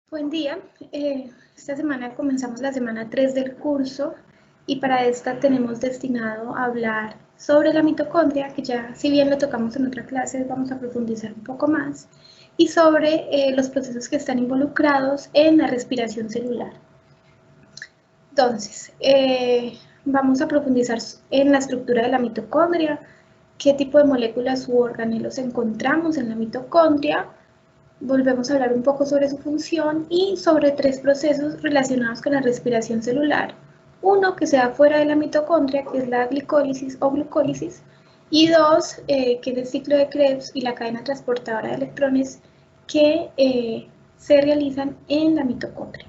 Buen día. Esta semana comenzamos la semana 3 del curso y para esta tenemos destinado a hablar sobre la mitocondria, que ya si bien lo tocamos en otra clase, vamos a profundizar un poco más, y sobre los procesos que están involucrados en la respiración celular. Entonces, vamos a profundizar en la estructura de la mitocondria, qué tipo de moléculas u organelos encontramos en la mitocondria. Volvemos a hablar un poco sobre su función y sobre tres procesos relacionados con la respiración celular. Uno que se da fuera de la mitocondria, que es la glicólisis o glucólisis, y dos, que es el ciclo de Krebs y la cadena transportadora de electrones que se realizan en la mitocondria.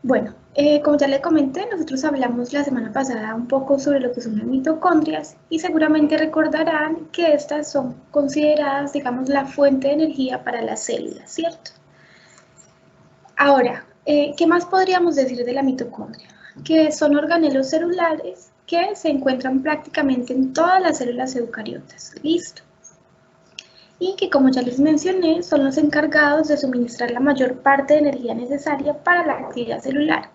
Bueno, como ya les comenté, nosotros hablamos la semana pasada un poco sobre lo que son las mitocondrias y seguramente recordarán que estas son consideradas, digamos, la fuente de energía para las células, ¿cierto? Ahora, ¿qué más podríamos decir de la mitocondria? Que son organelos celulares que se encuentran prácticamente en todas las células eucariotas, ¿listo? Y que, como ya les mencioné, son los encargados de suministrar la mayor parte de energía necesaria para la actividad celular.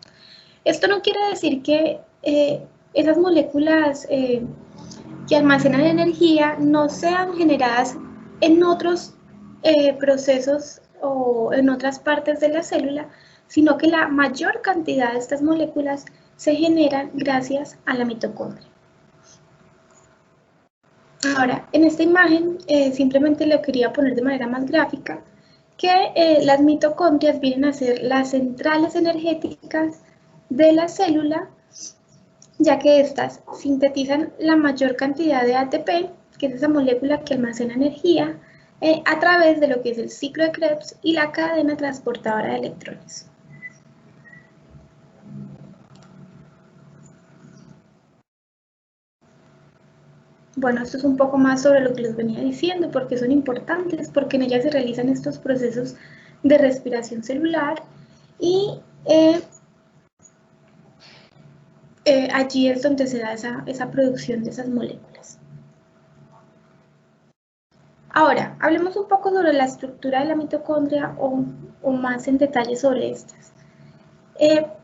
Esto no quiere decir que esas moléculas que almacenan energía no sean generadas en otros procesos o en otras partes de la célula, sino que la mayor cantidad de estas moléculas se generan gracias a la mitocondria. Ahora, en esta imagen simplemente lo quería poner de manera más gráfica, que las mitocondrias vienen a ser las centrales energéticas de la célula, ya que estas sintetizan la mayor cantidad de ATP, que es esa molécula que almacena energía, a través de lo que es el ciclo de Krebs y la cadena transportadora de electrones. Bueno, esto es un poco más sobre lo que les venía diciendo, porque son importantes, porque en ellas se realizan estos procesos de respiración celular y allí es donde se da esa producción de esas moléculas. Ahora, hablemos un poco sobre la estructura de la mitocondria o más en detalle sobre estas.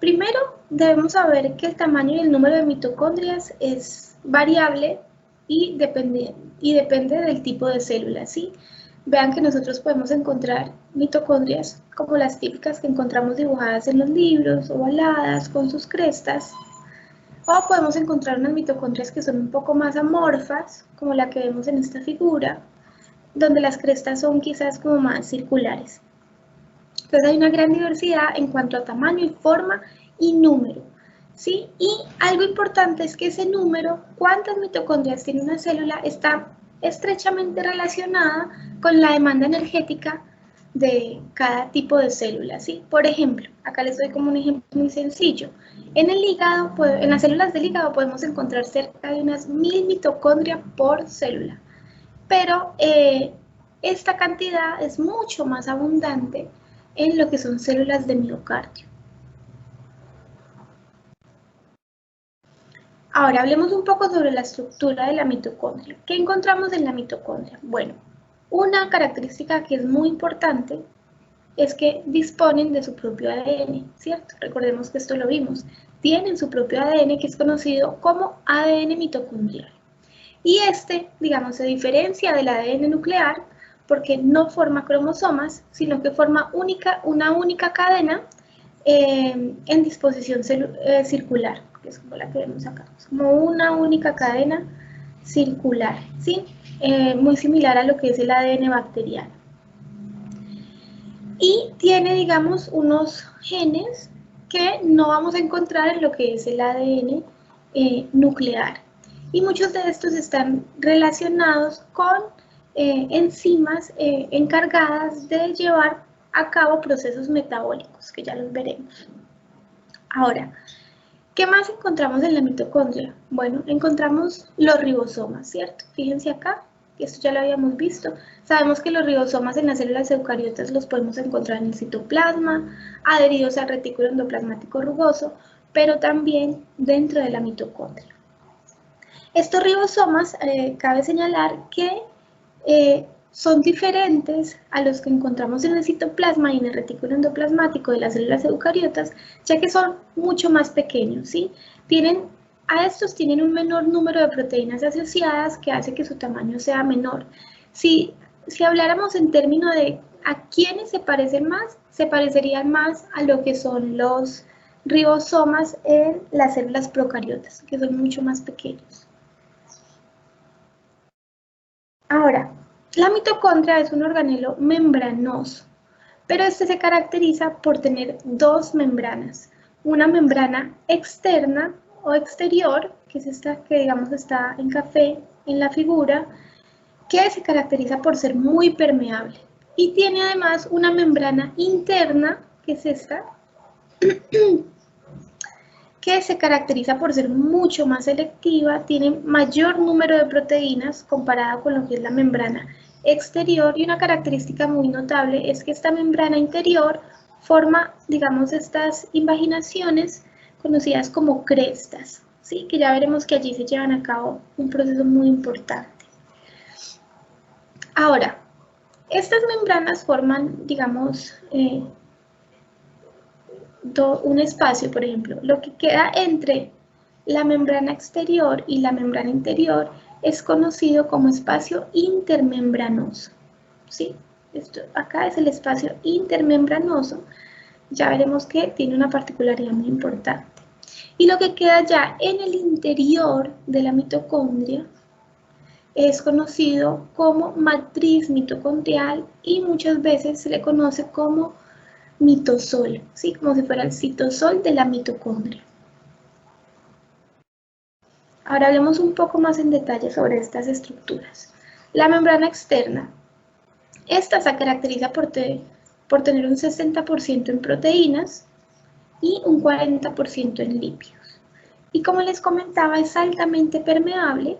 Primero, debemos saber que el tamaño y el número de mitocondrias es variable y depende del tipo de célula, ¿sí? Vean que nosotros podemos encontrar mitocondrias como las típicas que encontramos dibujadas en los libros, ovaladas, con sus crestas, o podemos encontrar unas mitocondrias que son un poco más amorfas, como la que vemos en esta figura, donde las crestas son quizás como más circulares. Entonces hay una gran diversidad en cuanto a tamaño y forma y número, ¿sí? Y algo importante es que ese número, cuántas mitocondrias tiene una célula, está estrechamente relacionada con la demanda energética de cada tipo de célula, ¿sí? Por ejemplo, acá les doy como un ejemplo muy sencillo. En el hígado, en las células del hígado podemos encontrar cerca de unas 1000 mitocondrias por célula, pero esta cantidad es mucho más abundante en lo que son células de miocardio. Ahora hablemos un poco sobre la estructura de la mitocondria. ¿Qué encontramos en la mitocondria? Bueno, una característica que es muy importante es que disponen de su propio ADN, ¿cierto? Recordemos que esto lo vimos. Tienen su propio ADN que es conocido como ADN mitocondrial. Y este, digamos, se diferencia del ADN nuclear porque no forma cromosomas, sino que forma una única cadena en disposición circular, que es como la que vemos acá. Es como una única cadena circular, ¿sí? Muy similar a lo que es el ADN bacteriano. Y tiene, digamos, unos genes que no vamos a encontrar en lo que es el ADN nuclear. Y muchos de estos están relacionados con enzimas encargadas de llevar a cabo procesos metabólicos, que ya los veremos. Ahora, ¿qué más encontramos en la mitocondria? Bueno, encontramos los ribosomas, ¿cierto? Fíjense acá, esto ya lo habíamos visto. Sabemos que los ribosomas en las células eucariotas los podemos encontrar en el citoplasma, adheridos al retículo endoplasmático rugoso, pero también dentro de la mitocondria. Estos ribosomas, cabe señalar que son diferentes a los que encontramos en el citoplasma y en el retículo endoplasmático de las células eucariotas, ya que son mucho más pequeños, ¿sí? A estos tienen un menor número de proteínas asociadas que hace que su tamaño sea menor. Si habláramos en términos de a quiénes se parecen más, se parecerían más a lo que son los ribosomas en las células procariotas, que son mucho más pequeños. Ahora, la mitocondria es un organelo membranoso, pero este se caracteriza por tener dos membranas. Una membrana externa o exterior, que es esta que digamos está en café en la figura, que se caracteriza por ser muy permeable. Y tiene además una membrana interna, que es esta, que se caracteriza por ser mucho más selectiva, tiene mayor número de proteínas comparada con lo que es la membrana exterior, y una característica muy notable es que esta membrana interior forma, digamos, estas invaginaciones conocidas como crestas, ¿sí? Que ya veremos que allí se llevan a cabo un proceso muy importante. Ahora, estas membranas forman, digamos, un espacio, por ejemplo. Lo que queda entre la membrana exterior y la membrana interior es conocido como espacio intermembranoso, ¿sí? Esto acá es el espacio intermembranoso. Ya veremos que tiene una particularidad muy importante. Y lo que queda ya en el interior de la mitocondria es conocido como matriz mitocondrial y muchas veces se le conoce como mitosol, ¿sí? Como si fuera el citosol de la mitocondria. Ahora hablemos un poco más en detalle sobre estas estructuras. La membrana externa. Esta se caracteriza por tener un 60% en proteínas y un 40% en lípidos. Y como les comentaba, es altamente permeable,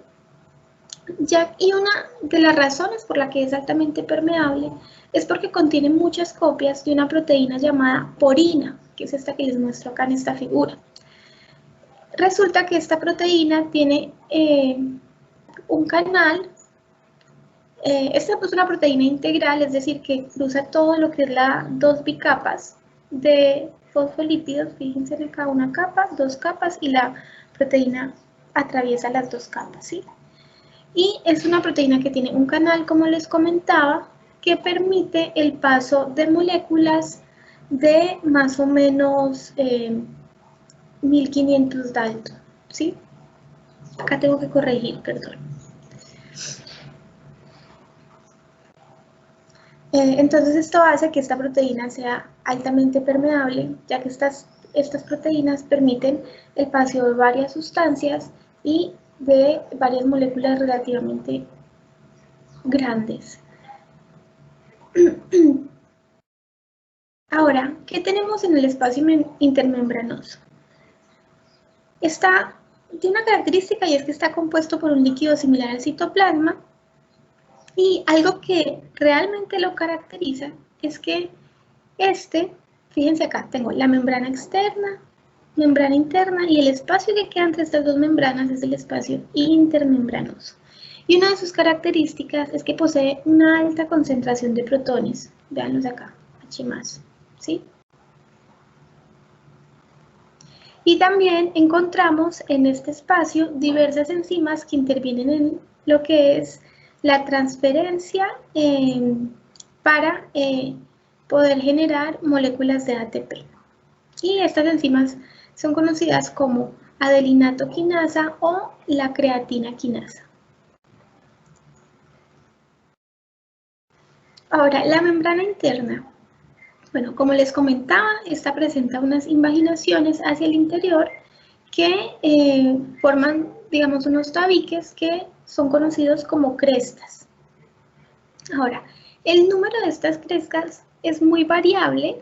y una de las razones por la que es altamente permeable es porque contiene muchas copias de una proteína llamada porina, que es esta que les muestro acá en esta figura. Resulta que esta proteína tiene un canal, esta es una proteína integral, es decir, que cruza todo lo que es las dos bicapas de fosfolípidos, fíjense acá, una capa, dos capas, y la proteína atraviesa las dos capas, ¿sí? Y es una proteína que tiene un canal, como les comentaba, que permite el paso de moléculas de más o menos 1500 Dalton, ¿sí? Acá tengo que corregir, perdón. Entonces esto hace que esta proteína sea altamente permeable, ya que estas proteínas permiten el paso de varias sustancias y de varias moléculas relativamente grandes. Ahora, ¿qué tenemos en el espacio intermembranoso? Tiene una característica, y es que está compuesto por un líquido similar al citoplasma, y algo que realmente lo caracteriza es que fíjense acá, tengo la membrana externa, membrana interna, y el espacio que queda entre estas dos membranas es el espacio intermembranoso. Y una de sus características es que posee una alta concentración de protones. Véanlos acá, H+, ¿sí? Y también encontramos en este espacio diversas enzimas que intervienen en lo que es la transferencia para poder generar moléculas de ATP. Y estas enzimas son conocidas como adelinato quinasa o la creatina quinasa. Ahora, la membrana interna. Bueno, como les comentaba, esta presenta unas invaginaciones hacia el interior que forman, digamos, unos tabiques que son conocidos como crestas. Ahora, el número de estas crestas es muy variable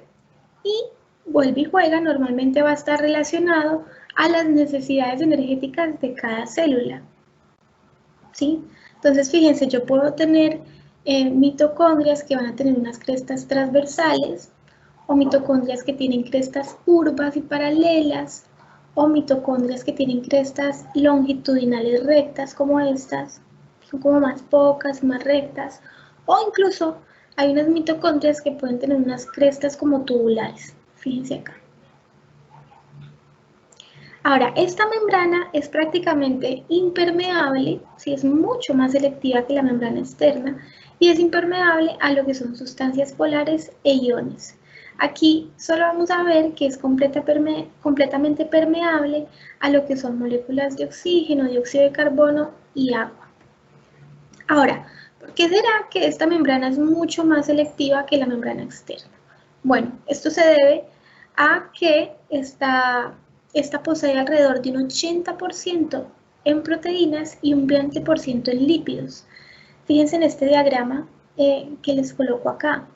y vuelve y juega, normalmente va a estar relacionado a las necesidades energéticas de cada célula, ¿sí? Entonces, fíjense, yo puedo tener mitocondrias que van a tener unas crestas transversales, o mitocondrias que tienen crestas curvas y paralelas, o mitocondrias que tienen crestas longitudinales rectas como estas, son como más pocas, más rectas, O incluso hay unas mitocondrias que pueden tener unas crestas como tubulares. Fíjense acá. Ahora, esta membrana es prácticamente impermeable, sí, es mucho más selectiva que la membrana externa y es impermeable a lo que son sustancias polares e iones. Aquí solo vamos a ver que es completamente permeable a lo que son moléculas de oxígeno, dióxido de carbono y agua. Ahora, ¿por qué será que esta membrana es mucho más selectiva que la membrana externa? Bueno, esto se debe a que esta posee alrededor de un 80% en proteínas y un 20% en lípidos. Fíjense en este diagrama que les coloco acá.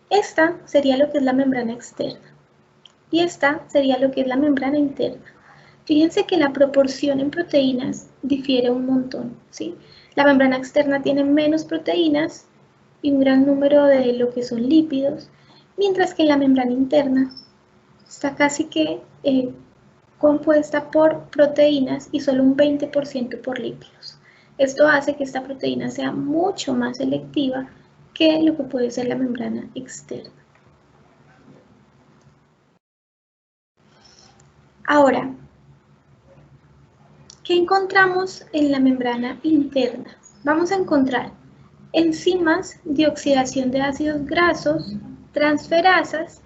Esta sería lo que es la membrana externa y esta sería lo que es la membrana interna. Fíjense que la proporción en proteínas difiere un montón, ¿sí? La membrana externa tiene menos proteínas y un gran número de lo que son lípidos, mientras que la membrana interna está casi que compuesta por proteínas y solo un 20% por lípidos. Esto hace que esta proteína sea mucho más selectiva que lo que puede ser la membrana externa. Ahora, ¿qué encontramos en la membrana interna? Vamos a encontrar enzimas de oxidación de ácidos grasos, transferasas,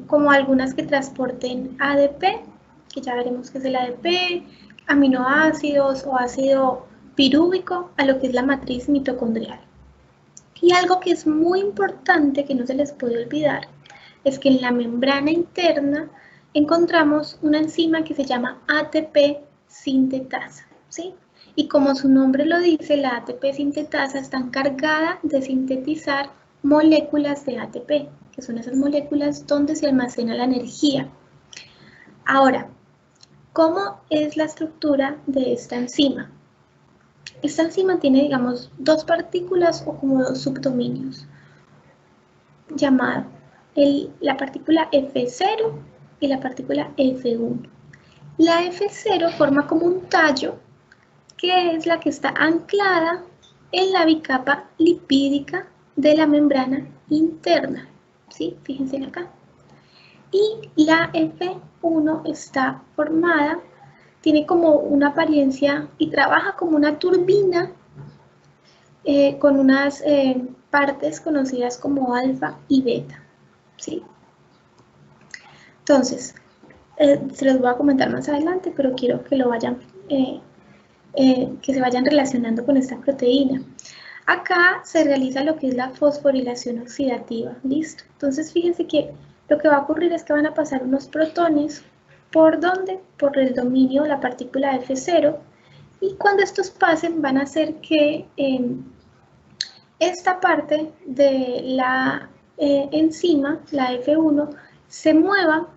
como algunas que transporten ADP, que ya veremos qué es el ADP, aminoácidos o ácido pirúvico a lo que es la matriz mitocondrial. Y algo que es muy importante que no se les puede olvidar es que en la membrana interna encontramos una enzima que se llama ATP sintetasa, ¿sí? Y como su nombre lo dice, la ATP sintetasa está encargada de sintetizar moléculas de ATP, que son esas moléculas donde se almacena la energía. Ahora, ¿cómo es la estructura de esta enzima? Esta enzima tiene, digamos, dos partículas o como dos subdominios, llamado la partícula F0 y la partícula F1. La F0 forma como un tallo, que es la que está anclada en la bicapa lipídica de la membrana interna, ¿sí? Fíjense acá. Y la F1 está formada, tiene como una apariencia y trabaja como una turbina con unas partes conocidas como alfa y beta, ¿sí? Entonces, se los voy a comentar más adelante, pero quiero que lo vayan, que se vayan relacionando con esta proteína. Acá se realiza lo que es la fosforilación oxidativa, ¿listo? Entonces, fíjense que lo que va a ocurrir es que van a pasar unos protones, ¿por dónde? Por el dominio de la partícula F0, y cuando estos pasen van a hacer que esta parte de la enzima, la F1, se mueva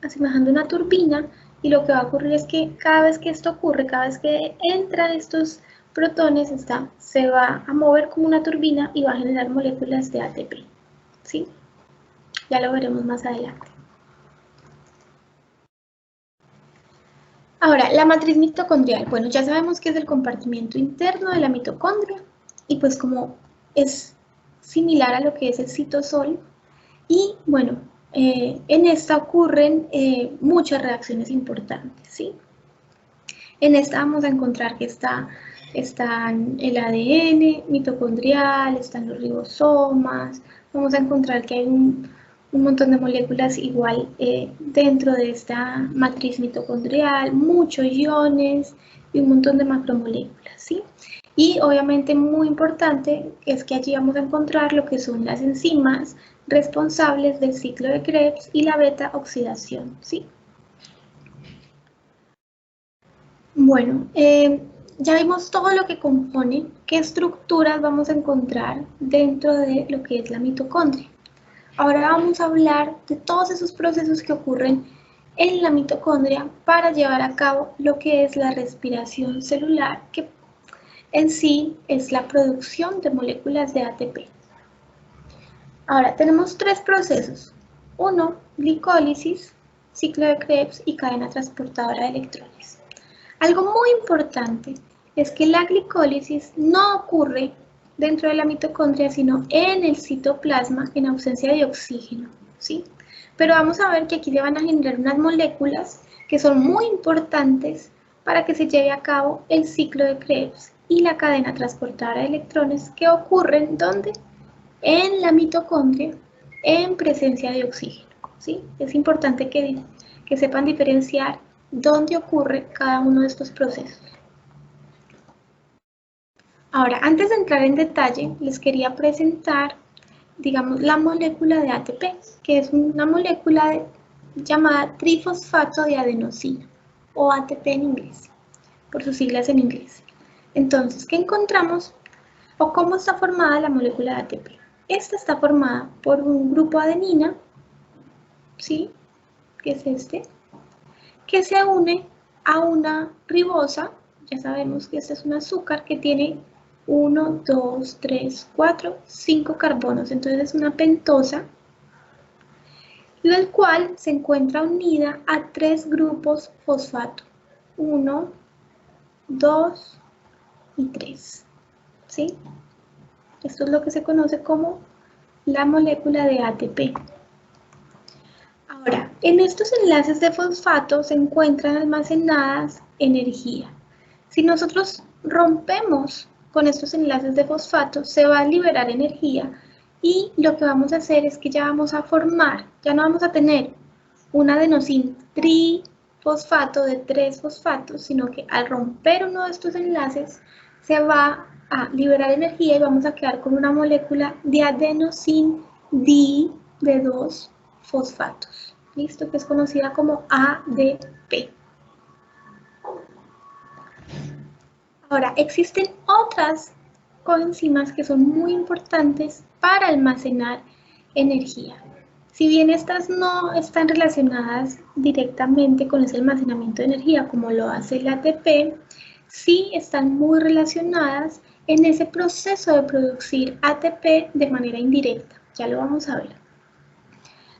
asemejando una turbina, y lo que va a ocurrir es que cada vez que esto ocurre, cada vez que entran estos protones, se va a mover como una turbina y va a generar moléculas de ATP, ¿sí? Ya lo veremos más adelante. Ahora, la matriz mitocondrial. Bueno, ya sabemos que es el compartimiento interno de la mitocondria y pues como es similar a lo que es el citosol y bueno, en esta ocurren muchas reacciones importantes, ¿sí? En esta vamos a encontrar que está el ADN mitocondrial, están los ribosomas, vamos a encontrar que hay un montón de moléculas igual dentro de esta matriz mitocondrial, muchos iones y un montón de macromoléculas, ¿sí? Y obviamente muy importante es que allí vamos a encontrar lo que son las enzimas responsables del ciclo de Krebs y la beta oxidación, ¿sí? Bueno, ya vimos todo lo que compone, qué estructuras vamos a encontrar dentro de lo que es la mitocondria. Ahora vamos a hablar de todos esos procesos que ocurren en la mitocondria para llevar a cabo lo que es la respiración celular, que en sí es la producción de moléculas de ATP. Ahora tenemos tres procesos. Uno, glicólisis, ciclo de Krebs y cadena transportadora de electrones. Algo muy importante es que la glicólisis no ocurre dentro de la mitocondria, sino en el citoplasma en ausencia de oxígeno, ¿sí? Pero vamos a ver que aquí se van a generar unas moléculas que son muy importantes para que se lleve a cabo el ciclo de Krebs y la cadena transportadora de electrones que ocurren, ¿dónde? En la mitocondria, en presencia de oxígeno, ¿sí? Es importante que sepan diferenciar dónde ocurre cada uno de estos procesos. Ahora, antes de entrar en detalle, les quería presentar, digamos, la molécula de ATP, que es una molécula llamada trifosfato de adenosina, o ATP en inglés, por sus siglas en inglés. Entonces, ¿qué encontramos? ¿O cómo está formada la molécula de ATP? Esta está formada por un grupo adenina, ¿sí? Que es este, que se une a una ribosa. Ya sabemos que este es un azúcar que tiene 1, 2, 3, 4, 5 carbonos. Entonces es una pentosa, la cual se encuentra unida a 3 grupos fosfato. 1, 2 y 3. ¿Sí? Esto es lo que se conoce como la molécula de ATP. Ahora, en estos enlaces de fosfato se encuentran almacenadas energía. Si nosotros rompemos con estos enlaces de fosfato, se va a liberar energía y lo que vamos a hacer es que ya vamos a formar, ya no vamos a tener un adenosín trifosfato de 3 fosfatos, sino que al romper uno de estos enlaces se va a liberar energía y vamos a quedar con una molécula de adenosín di de 2 fosfatos, ¿listo? Que es conocida como ADP. Ahora, existen otras coenzimas que son muy importantes para almacenar energía. Si bien estas no están relacionadas directamente con ese almacenamiento de energía como lo hace el ATP, sí están muy relacionadas en ese proceso de producir ATP de manera indirecta. Ya lo vamos a ver.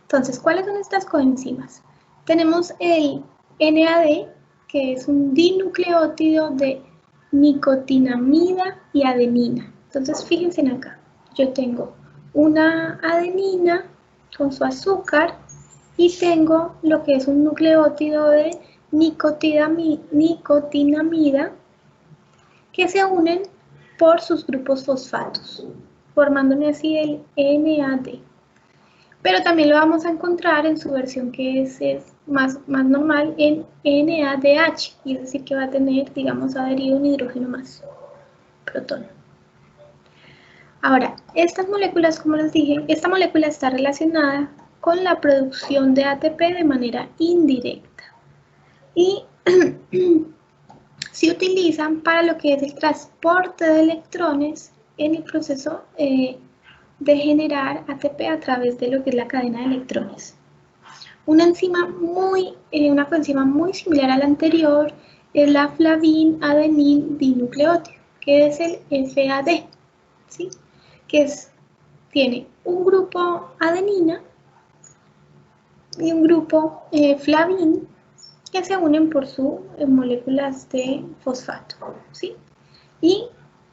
Entonces, ¿cuáles son estas coenzimas? Tenemos el NAD, que es un dinucleótido de nicotinamida y adenina. Entonces, fíjense en acá. Yo tengo una adenina con su azúcar y tengo lo que es un nucleótido de nicotinamida que se unen por sus grupos fosfatos, formándome así el NAD. Pero también lo vamos a encontrar en su versión que es más normal en NADH, y es decir que va a tener, digamos, adherido un hidrógeno más, protón. Ahora, estas moléculas, como les dije, esta molécula está relacionada con la producción de ATP de manera indirecta y se utilizan para lo que es el transporte de electrones en el proceso de generar ATP a través de lo que es la cadena de electrones. Una coenzima muy similar a la anterior es la flavin-adenin dinucleótido, que es el FAD, ¿sí? Que tiene un grupo adenina y un grupo flavin que se unen por sus moléculas de fosfato, ¿sí? Y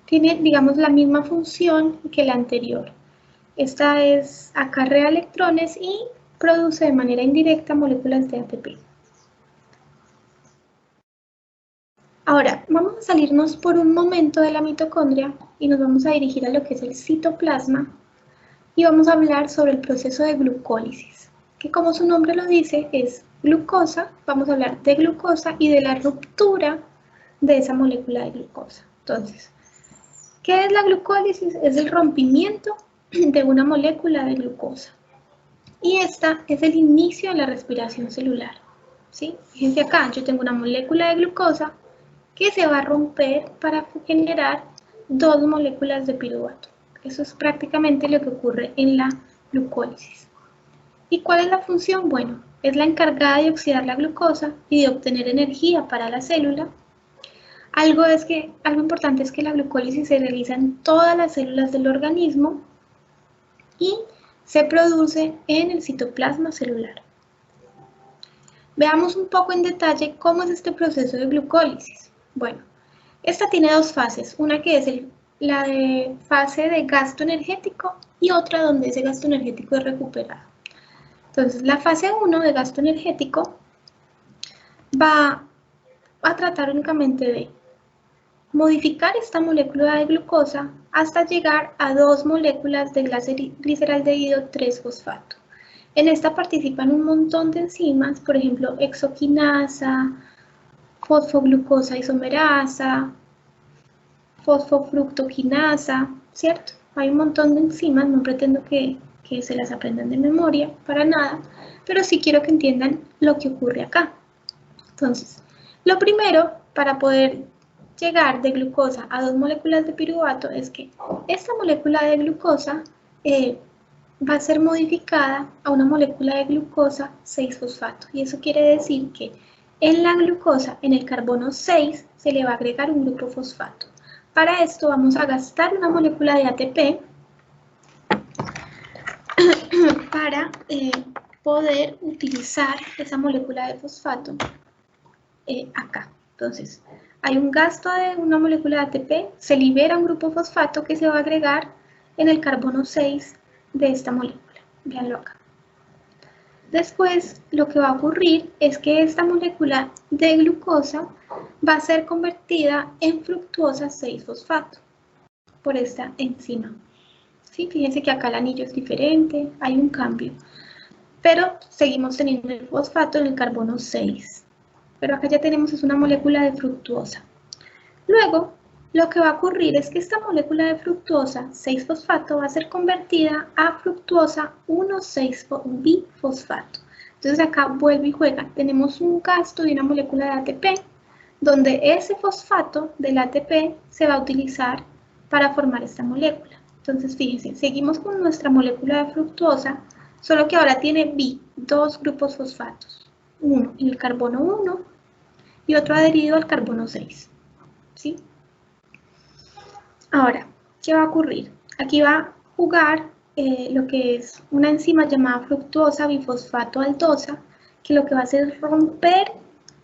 tiene, digamos, la misma función que la anterior. Esta acarrea electrones y produce de manera indirecta moléculas de ATP. Ahora, vamos a salirnos por un momento de la mitocondria y nos vamos a dirigir a lo que es el citoplasma y vamos a hablar sobre el proceso de glucólisis, que como su nombre lo dice es glucosa. Vamos a hablar de glucosa y de la ruptura de esa molécula de glucosa. Entonces, ¿qué es la glucólisis? Es el rompimiento de una molécula de glucosa. Y esta es el inicio de la respiración celular, ¿sí? Fíjense acá, yo tengo una molécula de glucosa que se va a romper para generar 2 moléculas de piruvato. Eso es prácticamente lo que ocurre en la glucólisis. ¿Y cuál es la función? Bueno, es la encargada de oxidar la glucosa y de obtener energía para la célula. Algo importante es que la glucólisis se realiza en todas las células del organismo y se produce en el citoplasma celular. Veamos un poco en detalle cómo es este proceso de glucólisis. Bueno, esta tiene 2 fases, una que es el la de fase de gasto energético y otra donde ese gasto energético es recuperado. Entonces, la fase 1 de gasto energético va a tratar únicamente de modificar esta molécula de glucosa hasta llegar a 2 moléculas de gliceraldehído 3-fosfato. En esta participan un montón de enzimas, por ejemplo, hexoquinasa, fosfoglucosa isomerasa, fosfofructoquinasa, ¿cierto? Hay un montón de enzimas, no pretendo que se las aprendan de memoria, para nada, pero sí quiero que entiendan lo que ocurre acá. Entonces, lo primero, para poder llegar de glucosa a 2 moléculas de piruvato, es que esta molécula de glucosa va a ser modificada a una molécula de glucosa 6-fosfato, y eso quiere decir que en la glucosa, en el carbono 6, se le va a agregar un grupo fosfato. Para esto vamos a gastar una molécula de ATP para poder utilizar esa molécula de fosfato acá. Entonces, hay un gasto de una molécula de ATP, se libera un grupo fosfato que se va a agregar en el carbono 6 de esta molécula. Véanlo acá. Después, lo que va a ocurrir es que esta molécula de glucosa va a ser convertida en fructuosa 6-fosfato por esta enzima. ¿Sí? Fíjense que acá el anillo es diferente, hay un cambio, pero seguimos teniendo el fosfato en el carbono 6. Pero acá ya tenemos es una molécula de fructuosa. Luego, lo que va a ocurrir es que esta molécula de fructuosa 6-fosfato va a ser convertida a fructuosa 1,6-bifosfato. Entonces acá vuelve y juega. Tenemos un gasto de una molécula de ATP, donde ese fosfato del ATP se va a utilizar para formar esta molécula. Entonces fíjense, seguimos con nuestra molécula de fructuosa, solo que ahora tiene dos grupos fosfatos. Uno en el carbono 1 y otro adherido al carbono 6. ¿Sí? Ahora, ¿qué va a ocurrir? Aquí va a jugar lo que es una enzima llamada fructuosa bifosfato aldosa, que lo que va a hacer es romper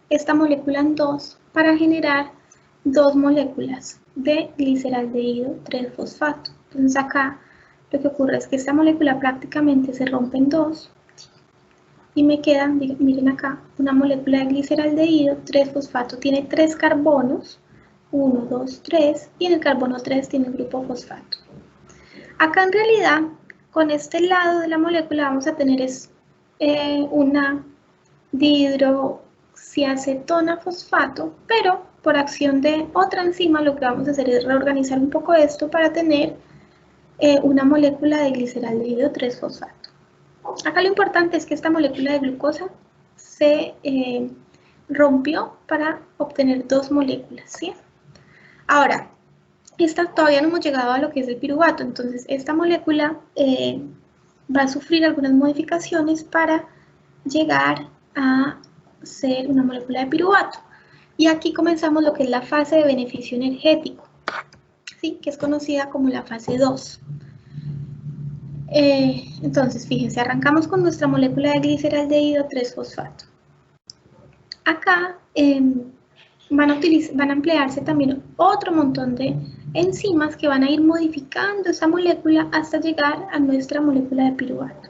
esta molécula en dos para generar 2 moléculas de gliceraldehído 3-fosfato. Entonces acá lo que ocurre es que esta molécula prácticamente se rompe en dos y me queda, miren acá, una molécula de gliceraldehído 3-fosfato. Tiene 3 carbonos, 1, 2, 3, y en el carbono 3 tiene el grupo fosfato. Acá en realidad, con este lado de la molécula vamos a tener una dihidroxiacetona fosfato, pero por acción de otra enzima lo que vamos a hacer es reorganizar un poco esto para tener una molécula de gliceraldehído 3-fosfato. Acá lo importante es que esta molécula de glucosa se rompió para obtener 2 moléculas, ¿sí? Ahora, todavía no hemos llegado a lo que es el piruvato, entonces esta molécula va a sufrir algunas modificaciones para llegar a ser una molécula de piruvato. Y aquí comenzamos lo que es la fase de beneficio energético, ¿sí? Que es conocida como la fase 2. Entonces, fíjense, arrancamos con nuestra molécula de gliceraldehído 3-fosfato. Acá van a emplearse también otro montón de enzimas que van a ir modificando esa molécula hasta llegar a nuestra molécula de piruvato.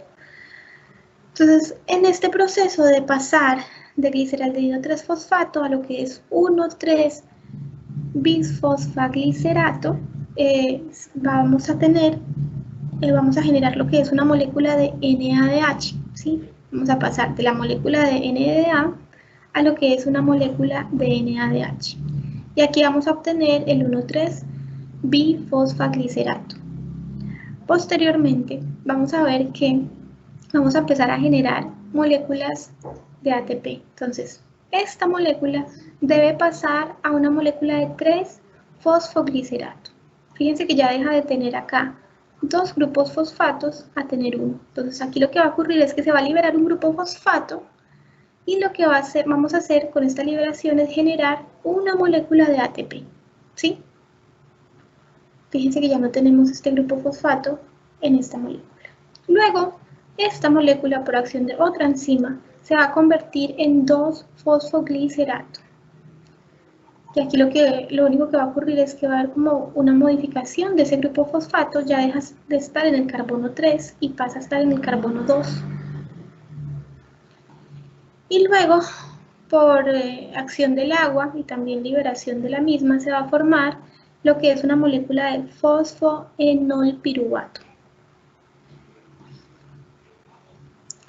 Entonces, en este proceso de pasar de gliceraldehído 3-fosfato a lo que es 1,3-bisfosfaglicerato, vamos a generar lo que es una molécula de NADH, ¿sí? Vamos a pasar de la molécula de NADH a lo que es una molécula de NADH. Y aquí vamos a obtener el 1,3-bifosfaglicerato. Posteriormente, vamos a ver que vamos a empezar a generar moléculas de ATP. Entonces, esta molécula debe pasar a una molécula de 3-fosfoglicerato. Fíjense que ya deja de tener acá 2 grupos fosfatos a tener 1. Entonces, aquí lo que va a ocurrir es que se va a liberar un grupo fosfato y lo que vamos a hacer con esta liberación es generar una molécula de ATP, ¿sí? Fíjense que ya no tenemos este grupo fosfato en esta molécula. Luego, esta molécula, por acción de otra enzima, se va a convertir en 2-fosfoglicerato. Y aquí lo único que va a ocurrir es que va a haber como una modificación de ese grupo fosfato, ya deja de estar en el carbono 3 y pasa a estar en el carbono 2. Y luego, por acción del agua y también liberación de la misma, se va a formar lo que es una molécula de fosfoenolpiruvato.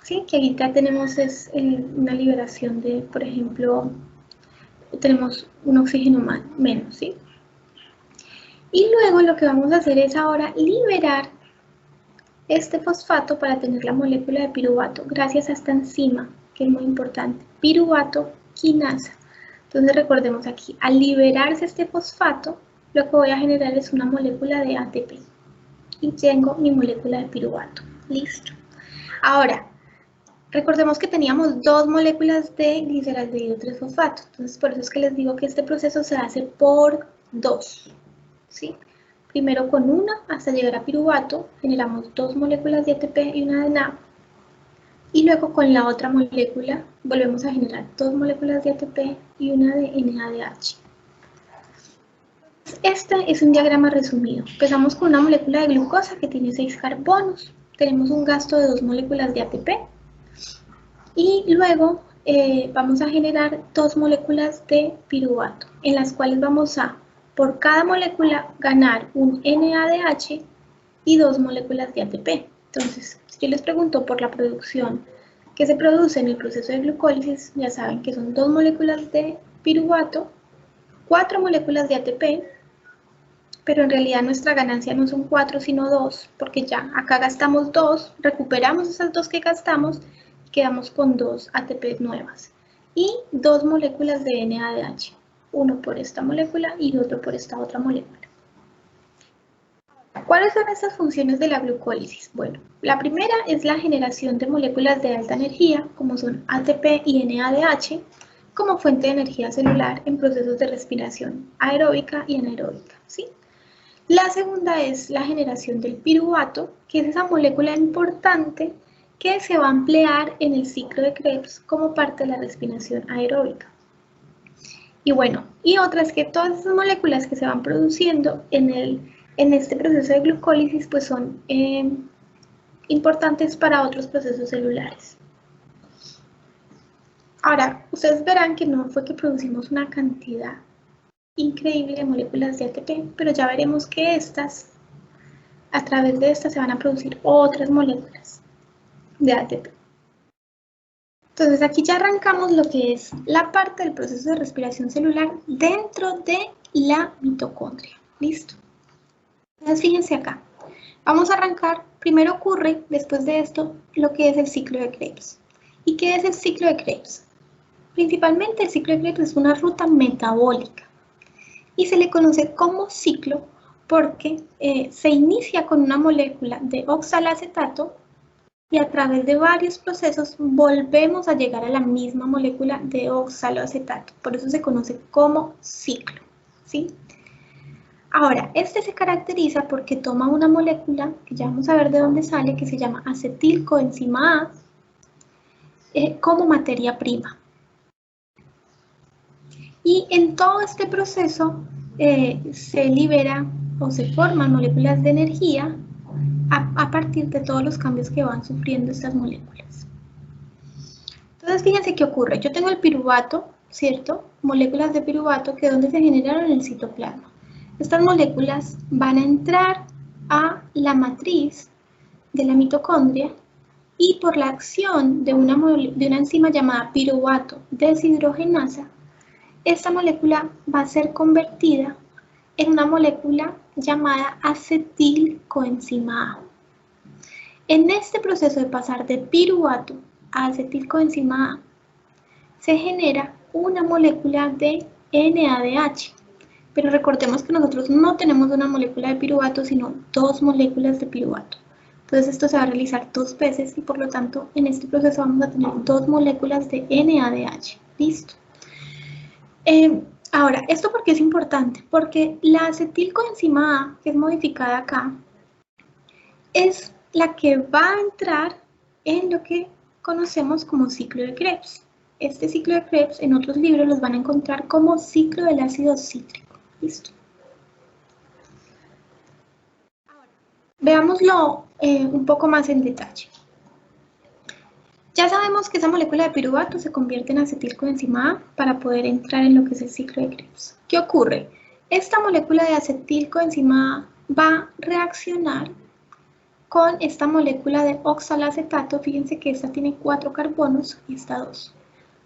¿Sí? Que aquí ya tenemos una liberación de, por ejemplo, tenemos un oxígeno menos, ¿sí? Y luego lo que vamos a hacer es ahora liberar este fosfato para tener la molécula de piruvato, gracias a esta enzima, que es muy importante, piruvato quinasa. Entonces recordemos aquí, al liberarse este fosfato, lo que voy a generar es una molécula de ATP. Y tengo mi molécula de piruvato. Listo. Ahora, recordemos que teníamos dos moléculas de gliceraldehído 3-fosfato. Entonces, por eso es que les digo que este proceso se hace por dos. ¿Sí? Primero con una, hasta llegar a piruvato, generamos dos moléculas de ATP y una de NAD. Y luego con la otra molécula volvemos a generar dos moléculas de ATP y una de NADH. Este es un diagrama resumido. Empezamos con una molécula de glucosa que tiene 6 carbonos. Tenemos un gasto de 2 moléculas de ATP. Y luego vamos a generar 2 moléculas de piruvato, en las cuales vamos a, por cada molécula, ganar un NADH y 2 moléculas de ATP. Entonces, si yo les pregunto por la producción que se produce en el proceso de glucólisis, ya saben que son 2 moléculas de piruvato, 4 moléculas de ATP, pero en realidad nuestra ganancia no son 4 sino 2, porque ya acá gastamos 2, recuperamos esas 2 que gastamos y quedamos con 2 ATP nuevas. Y 2 moléculas de NADH, uno por esta molécula y otro por esta otra molécula. ¿Cuáles son estas funciones de la glucólisis? Bueno, la primera es la generación de moléculas de alta energía, como son ATP y NADH, como fuente de energía celular en procesos de respiración aeróbica y anaeróbica, ¿sí? La segunda es la generación del piruvato, que es esa molécula importante que se va a emplear en el ciclo de Krebs como parte de la respiración aeróbica. Y bueno, y otra es que todas esas moléculas que se van produciendo en este proceso de glucólisis pues son importantes para otros procesos celulares. Ahora, ustedes verán que no fue que producimos una cantidad increíble de moléculas de ATP, pero ya veremos que a través de estas se van a producir otras moléculas de ATP. Entonces aquí ya arrancamos lo que es la parte del proceso de respiración celular dentro de la mitocondria. ¿Listo? Entonces fíjense acá. Vamos a arrancar, primero ocurre, después de esto, lo que es el ciclo de Krebs. ¿Y qué es el ciclo de Krebs? Principalmente el ciclo de Krebs es una ruta metabólica y se le conoce como ciclo porque se inicia con una molécula de oxalacetato y a través de varios procesos volvemos a llegar a la misma molécula de oxaloacetato. Por eso se conoce como ciclo, ¿sí? Ahora, este se caracteriza porque toma una molécula, que ya vamos a ver de dónde sale, que se llama acetilcoenzima A, como materia prima. Y en todo este proceso se libera o se forman moléculas de energía a partir de todos los cambios que van sufriendo estas moléculas. Entonces, fíjense qué ocurre. Yo tengo el piruvato, ¿cierto? Moléculas de piruvato que donde se generaron en el citoplasma. Estas moléculas van a entrar a la matriz de la mitocondria y por la acción de una enzima llamada piruvato deshidrogenasa, esta molécula va a ser convertida en una molécula llamada acetilcoenzima A. En este proceso de pasar de piruvato a acetilcoenzima A, se genera una molécula de NADH. Pero recordemos que nosotros no tenemos una molécula de piruvato, sino 2 moléculas de piruvato. Entonces esto se va a realizar 2 veces y por lo tanto en este proceso vamos a tener 2 moléculas de NADH. Listo. Ahora, ¿esto por qué es importante? Porque la acetilcoenzima A, que es modificada acá, es la que va a entrar en lo que conocemos como ciclo de Krebs. este ciclo de Krebs en otros libros los van a encontrar como ciclo del ácido cítrico. ¿Listo? Ahora, veámoslo un poco más en detalle. Ya sabemos que esa molécula de piruvato se convierte en acetilcoenzima A para poder entrar en lo que es el ciclo de Krebs. ¿Qué ocurre? Esta molécula de acetilcoenzima A va a reaccionar con esta molécula de oxalacetato. Fíjense que esta tiene 4 carbonos y esta 2.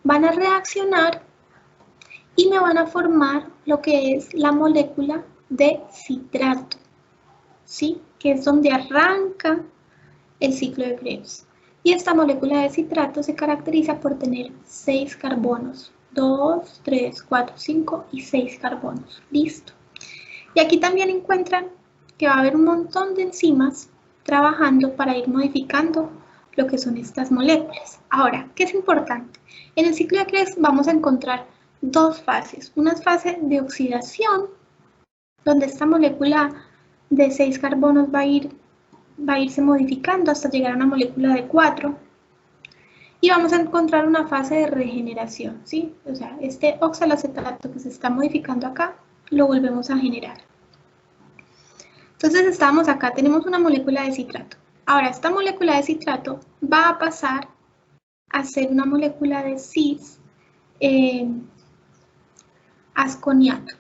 Van a reaccionar y me van a formar lo que es la molécula de citrato, ¿sí? Que es donde arranca el ciclo de Krebs. Y esta molécula de citrato se caracteriza por tener 6 carbonos. 2, 3, 4, 5 y 6 carbonos. Listo. Y aquí también encuentran que va a haber un montón de enzimas trabajando para ir modificando lo que son estas moléculas. Ahora, ¿qué es importante? En el ciclo de Krebs vamos a encontrar dos fases. Una fase de oxidación, donde esta molécula de 6 carbonos va a irse modificando hasta llegar a una molécula de 4. Y vamos a encontrar una fase de regeneración, ¿sí? O sea, este oxalacetato que se está modificando acá, lo volvemos a generar. Entonces estamos acá, tenemos una molécula de citrato. Ahora, esta molécula de citrato va a pasar a ser una molécula de cis asconiato.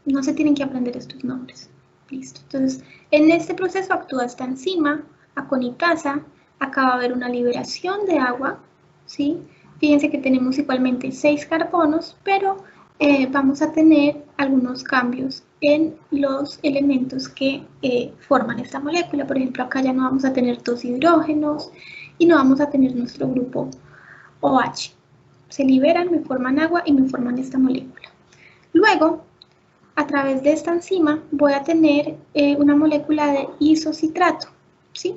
No se tienen que aprender estos nombres. Listo. Entonces, en este proceso actúa esta enzima aconitasa. Acá va a haber una liberación de agua, ¿sí? Fíjense que tenemos igualmente 6 carbonos, pero vamos a tener algunos cambios en los elementos que forman esta molécula. Por ejemplo, acá ya no vamos a tener 2 hidrógenos y no vamos a tener nuestro grupo OH. Se liberan, me forman agua y me forman esta molécula. Luego, a través de esta enzima voy a tener una molécula de isocitrato, ¿sí?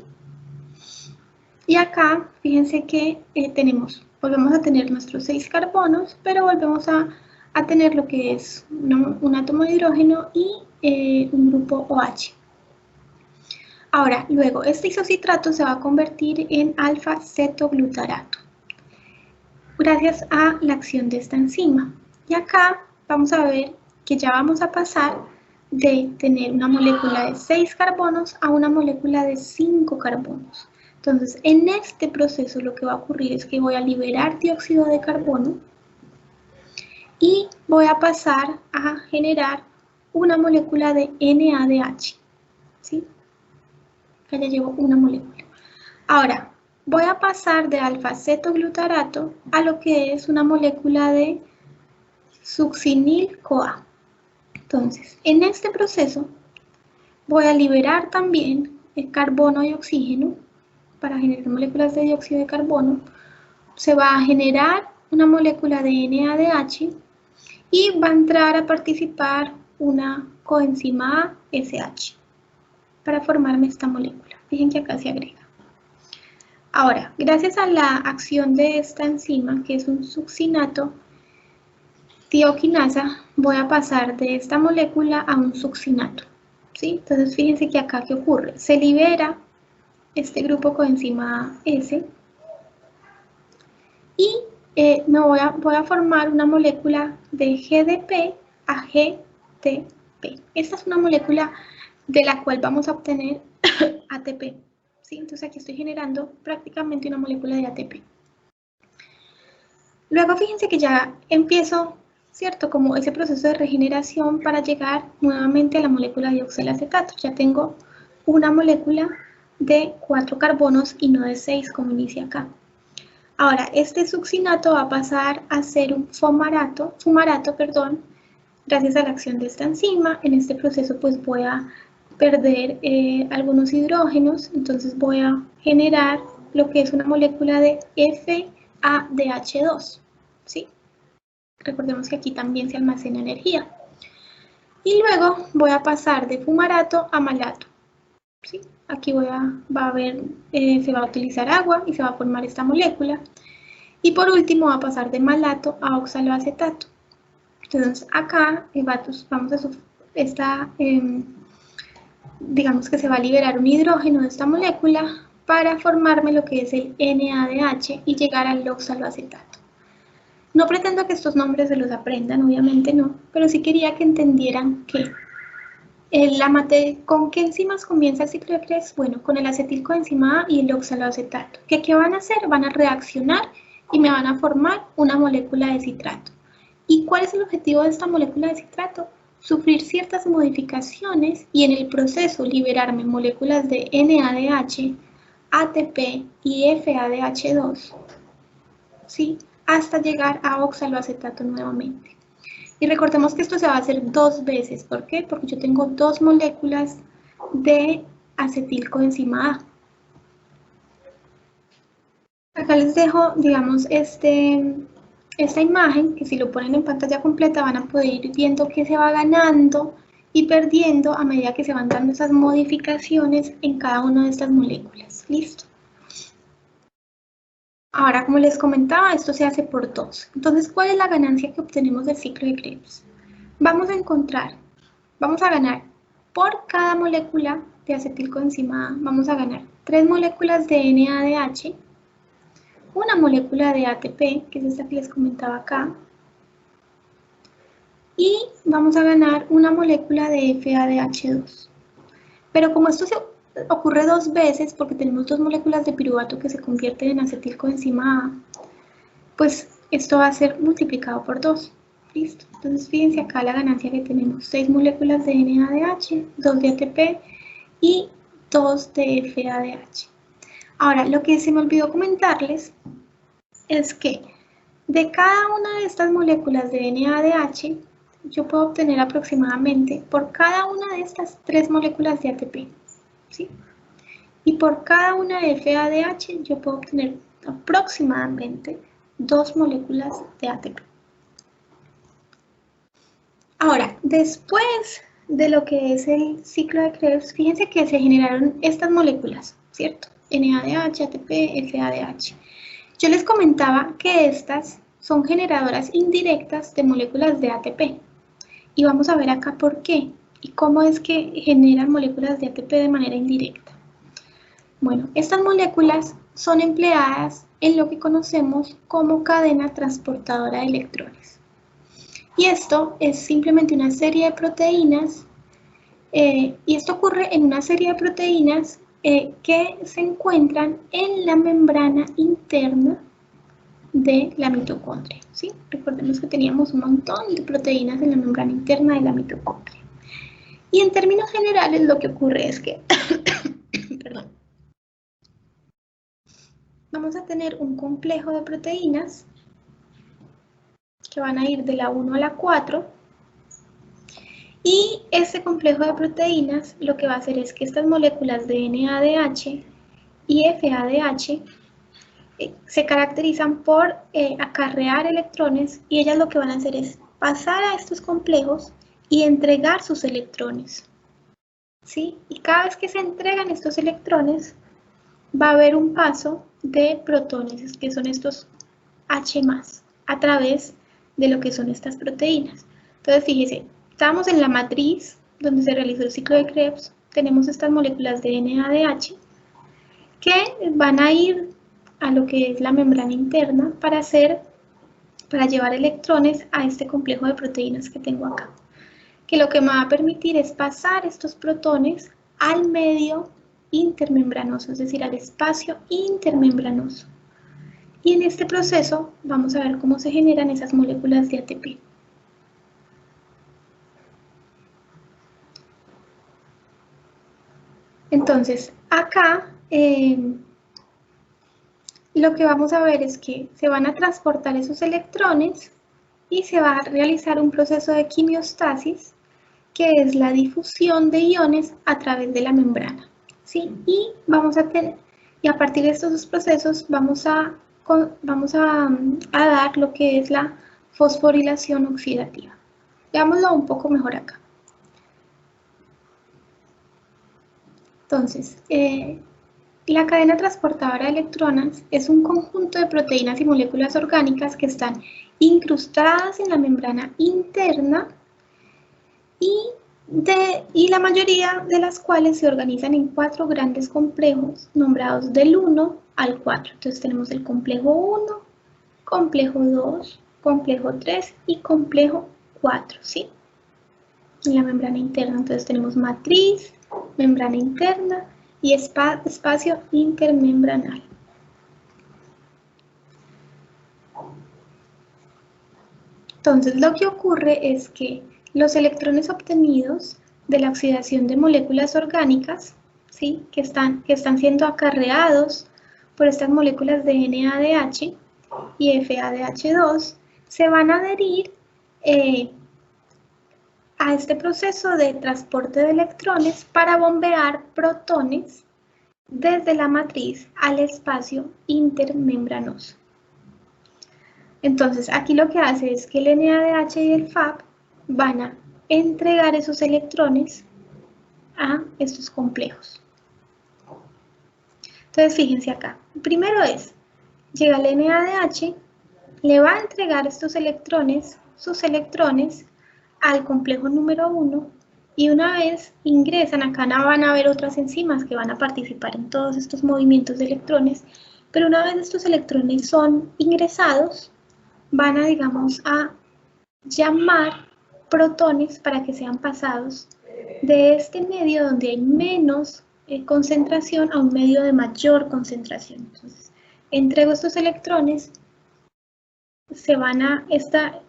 Y acá, fíjense que volvemos a tener nuestros 6 carbonos, pero volvemos a tener lo que es un átomo de hidrógeno y un grupo OH. Ahora, luego, este isocitrato se va a convertir en alfa-cetoglutarato, gracias a la acción de esta enzima. Y acá vamos a ver que ya vamos a pasar de tener una molécula de 6 carbonos a una molécula de 5 carbonos. Entonces, en este proceso lo que va a ocurrir es que voy a liberar dióxido de carbono y voy a pasar a generar una molécula de NADH, ¿sí? Acá ya llevo una molécula. Ahora, voy a pasar de alfa-cetoglutarato a lo que es una molécula de succinil-CoA. Entonces, en este proceso voy a liberar también el carbono y oxígeno para generar moléculas de dióxido de carbono. Se va a generar una molécula de NADH y va a entrar a participar una coenzima A SH para formarme esta molécula. Fíjense que acá se agrega. Ahora, gracias a la acción de esta enzima, que es un succinato tioquinasa, voy a pasar de esta molécula a un succinato, ¿sí? Entonces, fíjense que acá, ¿qué ocurre? Se libera este grupo coenzima S y voy a formar una molécula de GDP a GTP. Esta es una molécula de la cual vamos a obtener ATP, ¿sí? Entonces aquí estoy generando prácticamente una molécula de ATP. Luego fíjense que ya empiezo, ¿cierto? Como ese proceso de regeneración para llegar nuevamente a la molécula de oxalacetato. Ya tengo una molécula de 4 carbonos y no de 6 como inicia acá. Ahora, este succinato va a pasar a ser un fumarato, gracias a la acción de esta enzima. En este proceso pues voy a perder algunos hidrógenos, entonces voy a generar lo que es una molécula de FADH2, ¿sí? Recordemos que aquí también se almacena energía. Y luego voy a pasar de fumarato a malato, ¿sí? Aquí se va a utilizar agua y se va a formar esta molécula. Y por último va a pasar de malato a oxaloacetato. Entonces acá digamos que se va a liberar un hidrógeno de esta molécula para formarme lo que es el NADH y llegar al oxaloacetato. No pretendo que estos nombres se los aprendan, obviamente no, pero sí quería que entendieran que ¿con qué enzimas comienza el ciclo de Krebs? Bueno, con el acetilcoenzima A y el oxaloacetato. ¿Qué van a hacer? Van a reaccionar y me van a formar una molécula de citrato. ¿Y cuál es el objetivo de esta molécula de citrato? Sufrir ciertas modificaciones y en el proceso liberarme moléculas de NADH, ATP y FADH2, ¿sí? Hasta llegar a oxaloacetato nuevamente. Y recordemos que esto se va a hacer 2 veces. ¿Por qué? Porque yo tengo 2 moléculas de acetilcoenzima A. Acá les dejo, digamos, esta imagen, que si lo ponen en pantalla completa van a poder ir viendo que se va ganando y perdiendo a medida que se van dando esas modificaciones en cada una de estas moléculas. ¿Listo? Ahora, como les comentaba, esto se hace por 2. Entonces, ¿cuál es la ganancia que obtenemos del ciclo de Krebs? Vamos a ganar por cada molécula de acetilcoenzima A, vamos a ganar 3 moléculas de NADH, una molécula de ATP, que es esta que les comentaba acá, y vamos a ganar una molécula de FADH2. Pero como esto se ocurre 2 veces, porque tenemos 2 moléculas de piruvato que se convierten en acetilcoenzima A, pues esto va a ser multiplicado por 2. Listo. Entonces fíjense acá la ganancia que tenemos. 6 moléculas de NADH, 2 de ATP y 2 de FADH. Ahora, lo que se me olvidó comentarles es que de cada una de estas moléculas de NADH, yo puedo obtener aproximadamente por cada una de estas 3 moléculas de ATP. ¿Sí? Y por cada una de FADH, yo puedo obtener aproximadamente 2 moléculas de ATP. Ahora, después de lo que es el ciclo de Krebs, fíjense que se generaron estas moléculas, ¿cierto? NADH, ATP, FADH. Yo les comentaba que estas son generadoras indirectas de moléculas de ATP. Y vamos a ver acá por qué y cómo es que generan moléculas de ATP de manera indirecta. Bueno, estas moléculas son empleadas en lo que conocemos como cadena transportadora de electrones. Y esto es simplemente una serie de proteínas, y esto ocurre en una serie de proteínas que se encuentran en la membrana interna de la mitocondria. ¿Sí? Recordemos que teníamos un montón de proteínas en la membrana interna de la mitocondria. Y en términos generales lo que ocurre es que perdón, vamos a tener un complejo de proteínas que van a ir de la 1 a la 4. Y este complejo de proteínas lo que va a hacer es que estas moléculas de NADH y FADH se caracterizan por acarrear electrones y ellas lo que van a hacer es pasar a estos complejos y entregar sus electrones. ¿Sí? Y cada vez que se entregan estos electrones va a haber un paso de protones, que son estos H+, a través de lo que son estas proteínas. Entonces, fíjese, estamos en la matriz donde se realizó el ciclo de Krebs, tenemos estas moléculas de NADH que van a ir a lo que es la membrana interna para llevar electrones a este complejo de proteínas que tengo acá, que lo que me va a permitir es pasar estos protones al medio intermembranoso, es decir, al espacio intermembranoso. Y en este proceso vamos a ver cómo se generan esas moléculas de ATP. Entonces, acá lo que vamos a ver es que se van a transportar esos electrones y se va a realizar un proceso de quimiostasis, que es la difusión de iones a través de la membrana. ¿Sí? Y a partir de estos dos procesos vamos a dar lo que es la fosforilación oxidativa. Veámoslo un poco mejor acá. Entonces, la cadena transportadora de electrones es un conjunto de proteínas y moléculas orgánicas que están incrustadas en la membrana interna y la mayoría de las cuales se organizan en 4 grandes complejos nombrados del 1 al 4. Entonces tenemos el complejo 1, complejo 2, complejo 3 y complejo 4, ¿sí? En la membrana interna, entonces tenemos matriz, membrana interna y espacio intermembranal. Entonces, lo que ocurre es que los electrones obtenidos de la oxidación de moléculas orgánicas, ¿sí? que están siendo acarreados por estas moléculas de NADH y FADH2, se van a adherir a este proceso de transporte de electrones para bombear protones desde la matriz al espacio intermembranoso. Entonces, aquí lo que hace es que el NADH y el FAD van a entregar esos electrones a estos complejos. Entonces, fíjense acá. Primero llega el NADH, le va a entregar estos electrones, sus electrones, al complejo número 1 y una vez ingresan, acá van a haber otras enzimas que van a participar en todos estos movimientos de electrones, pero una vez estos electrones son ingresados, van a, digamos, a llamar protones para que sean pasados de este medio donde hay menos concentración a un medio de mayor concentración. Entonces, entrego estos electrones,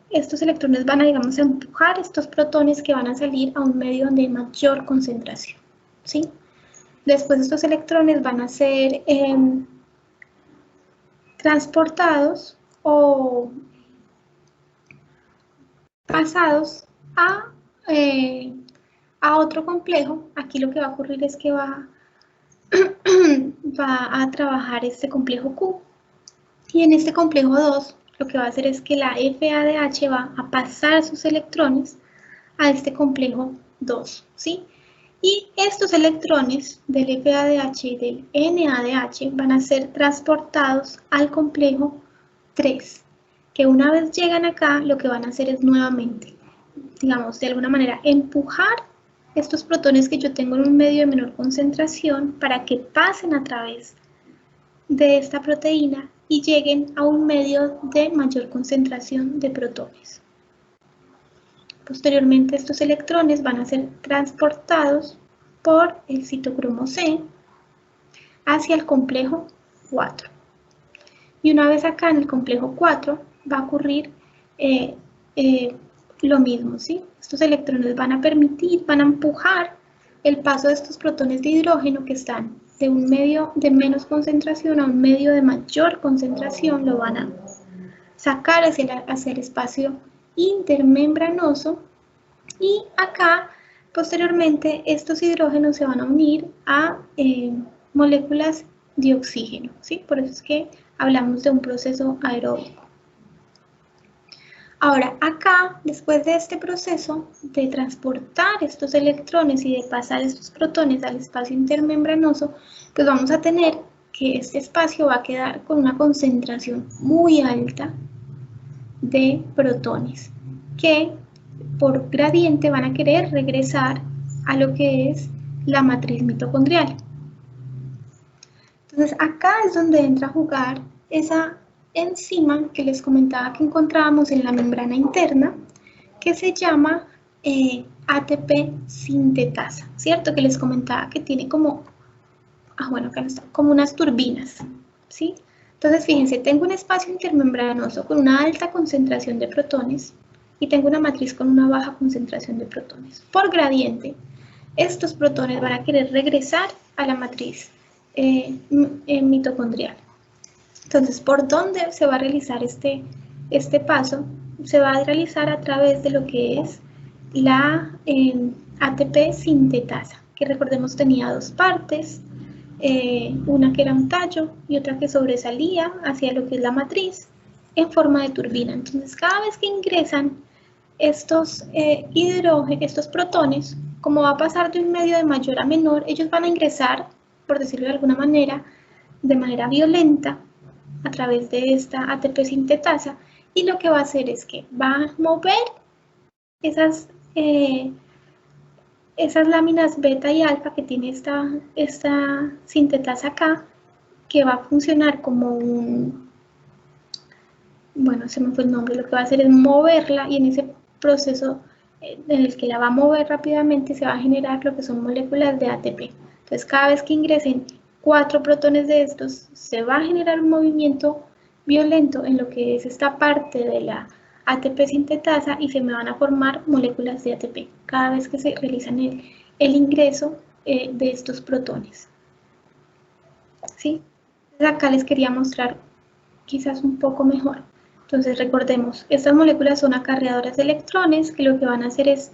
estos electrones van a, digamos, a empujar estos protones que van a salir a un medio de mayor concentración, ¿sí? Después estos electrones van a ser transportados o pasados a otro complejo. Aquí lo que va a ocurrir es que va a trabajar este complejo Q. Y en este complejo 2, lo que va a hacer es que la FADH va a pasar sus electrones a este complejo 2, ¿sí? Y estos electrones del FADH y del NADH van a ser transportados al complejo 3, que una vez llegan acá, lo que van a hacer es nuevamente, digamos, de alguna manera, empujar estos protones que yo tengo en un medio de menor concentración para que pasen a través de esta proteína y lleguen a un medio de mayor concentración de protones. Posteriormente, estos electrones van a ser transportados por el citocromo C hacia el complejo 4. Y una vez acá en el complejo 4 va a ocurrir lo mismo, ¿sí? Estos electrones van a empujar el paso de estos protones de hidrógeno que están de un medio de menos concentración a un medio de mayor concentración, lo van a sacar hacia el espacio intermembranoso y acá posteriormente estos hidrógenos se van a unir a moléculas de oxígeno, ¿sí? Por eso es que hablamos de un proceso aeróbico. Ahora, acá, después de este proceso de transportar estos electrones y de pasar estos protones al espacio intermembranoso, pues vamos a tener que este espacio va a quedar con una concentración muy alta de protones, que por gradiente van a querer regresar a lo que es la matriz mitocondrial. Entonces, acá es donde entra a jugar esa enzima que les comentaba que encontrábamos en la membrana interna, que se llama ATP sintetasa, ¿cierto? Que les comentaba que tiene como, bueno, acá no está, como unas turbinas, ¿sí? Entonces, fíjense, tengo un espacio intermembranoso con una alta concentración de protones y tengo una matriz con una baja concentración de protones. Por gradiente, estos protones van a querer regresar a la matriz mitocondrial. Entonces, ¿por dónde se va a realizar este paso? Se va a realizar a través de lo que es la ATP sintetasa, que recordemos tenía dos partes, una que era un tallo y otra que sobresalía hacia lo que es la matriz en forma de turbina. Entonces, cada vez que ingresan estos estos protones, como va a pasar de un medio de mayor a menor, ellos van a ingresar, por decirlo de alguna manera, de manera violenta a través de esta ATP sintetasa, y lo que va a hacer es que va a mover esas láminas beta y alfa que tiene esta sintetasa acá, que va a funcionar como un, bueno, bueno, se me fue el nombre, lo que va a hacer es moverla y en ese proceso en el que la va a mover rápidamente se va a generar lo que son moléculas de ATP. Entonces, cada vez que ingresen 4 protones de estos, se va a generar un movimiento violento en lo que es esta parte de la ATP sintetasa y se me van a formar moléculas de ATP cada vez que se realizan el ingreso de estos protones. ¿Sí? Entonces acá les quería mostrar quizás un poco mejor. Entonces recordemos, estas moléculas son acarreadoras de electrones que lo que van a hacer es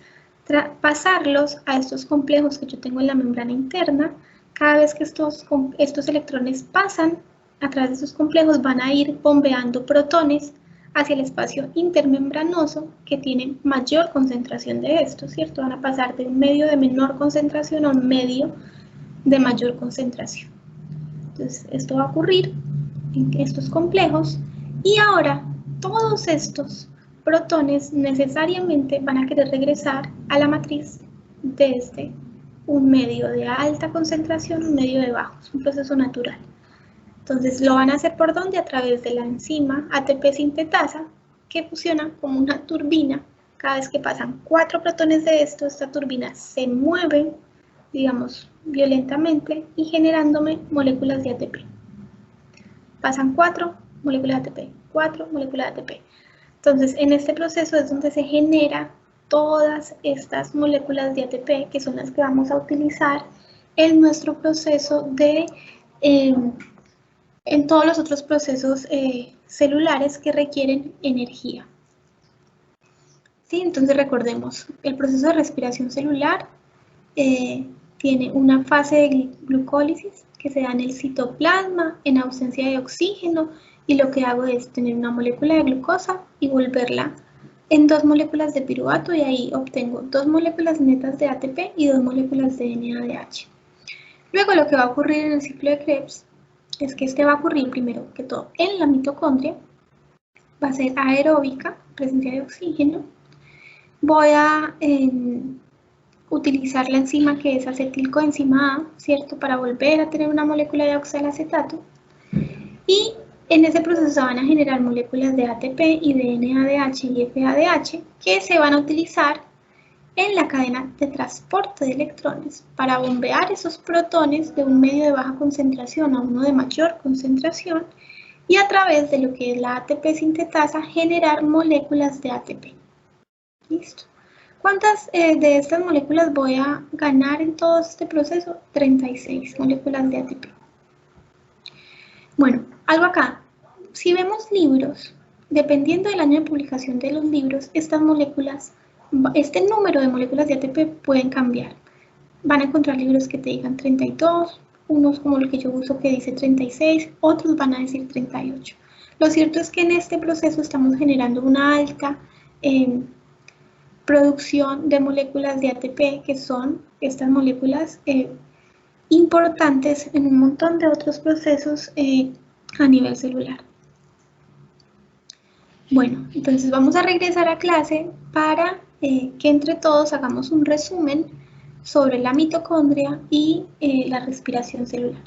pasarlos a estos complejos que yo tengo en la membrana interna. Cada vez que estos electrones pasan a través de estos complejos van a ir bombeando protones hacia el espacio intermembranoso que tiene mayor concentración de estos, ¿cierto? Van a pasar de un medio de menor concentración a un medio de mayor concentración. Entonces esto va a ocurrir en estos complejos y ahora todos estos protones necesariamente van a querer regresar a la matriz desde un medio de alta concentración, un medio de bajo, es un proceso natural. Entonces lo van a hacer ¿por dónde? A través de la enzima ATP sintetasa que funciona como una turbina. Cada vez que pasan 4 protones de esto, esta turbina se mueve, digamos, violentamente y generándome moléculas de ATP. Pasan 4 moléculas de ATP, 4 moléculas de ATP. Entonces, en este proceso es donde se genera todas estas moléculas de ATP, que son las que vamos a utilizar en nuestro proceso de, en todos los otros procesos celulares que requieren energía. ¿Sí? Entonces, recordemos, el proceso de respiración celular tiene una fase de glucólisis que se da en el citoplasma en ausencia de oxígeno y lo que hago es tener una molécula de glucosa y volverla en 2 moléculas de piruvato y ahí obtengo 2 moléculas netas de ATP y 2 moléculas de NADH. Luego lo que va a ocurrir en el ciclo de Krebs es que este va a ocurrir primero que todo en la mitocondria, va a ser aeróbica, presencia de oxígeno, voy a utilizar la enzima que es acetilcoenzima A, ¿cierto? Para volver a tener una molécula de oxalacetato. Y en ese proceso se van a generar moléculas de ATP y de NADH y FADH que se van a utilizar en la cadena de transporte de electrones para bombear esos protones de un medio de baja concentración a uno de mayor concentración y a través de lo que es la ATP sintetasa generar moléculas de ATP. ¿Listo? ¿Cuántas de estas moléculas voy a ganar en todo este proceso? 36 moléculas de ATP. Bueno, algo acá. Si vemos libros, dependiendo del año de publicación de los libros, estas moléculas, este número de moléculas de ATP pueden cambiar. Van a encontrar libros que te digan 32, unos como el que yo uso que dice 36, otros van a decir 38. Lo cierto es que en este proceso estamos generando una alta producción de moléculas de ATP, que son estas moléculas importantes en un montón de otros procesos a nivel celular. Bueno, entonces vamos a regresar a clase para que entre todos hagamos un resumen sobre la mitocondria y la respiración celular.